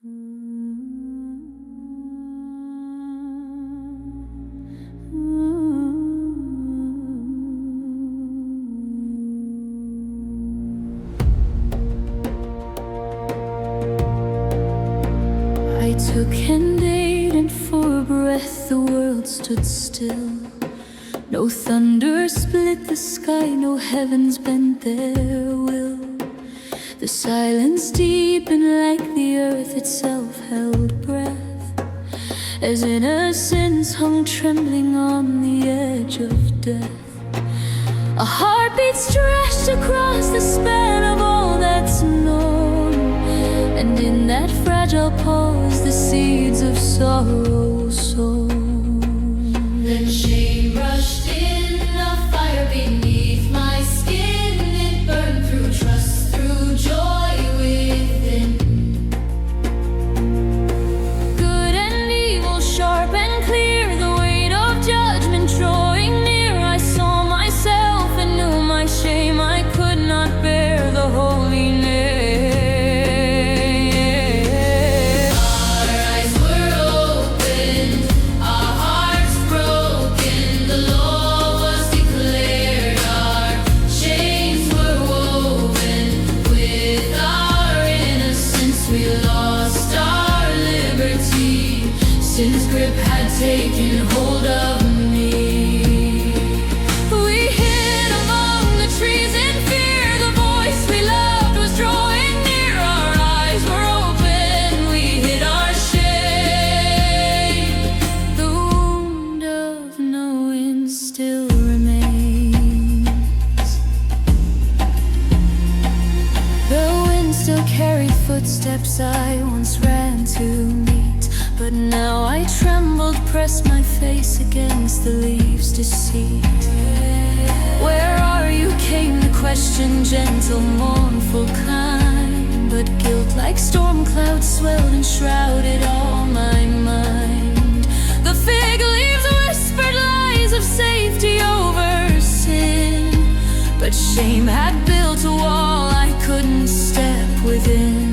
I took and ate, and for a breath the world stood still. No thunder split the sky, no heavens bent their will. The silence deepened like the earth itself held breath, as innocence hung trembling on the edge of death. A heartbeat stretched across the span of all that's known, and in that fragile pause the seeds of sorrow sown. Then shame rushed in, a fire beneath my skin. It burned through trust, through joy within. Good and evil, sharp and clear, the weight of judgment drawing near. I saw myself and knew my shame. I could not bear the holiness. Sin's grip had taken hold of me. We hid among the trees in fear. The voice we loved was drawing near. Our eyes were open, we hid our shame. The wound of knowing still remains. The wind still carried footsteps I once ran to meet, but now I trembled, pressed my face against the leaves' deceit. Where are you, came the question, gentle, mournful, kind. But guilt like storm clouds swelled and shrouded all my mind. The fig leaves whispered lies of safety over sin, but shame had built a wall I couldn't step within.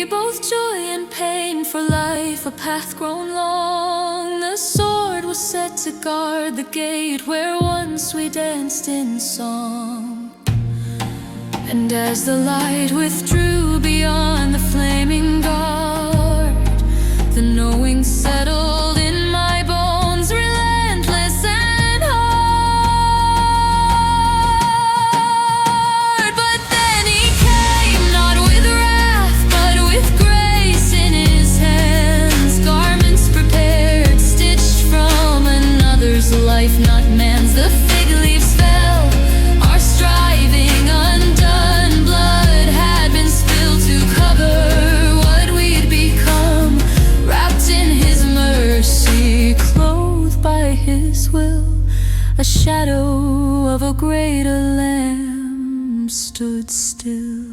Both joy and pain, for life a path grown long. The sword was set to guard the gate where once we danced in song. And as the light withdrew beyond the flaming guard, the knowing settled in my bones, relentless and hard. But then he came, not with wrath, with grace in his hands, garments prepared, stitched from another's life, not man's. The fig leaves fell, our striving undone. Blood had been spilled to cover what we'd become, wrapped in his mercy, clothed by his will. A shadow of a greater Lamb stood still.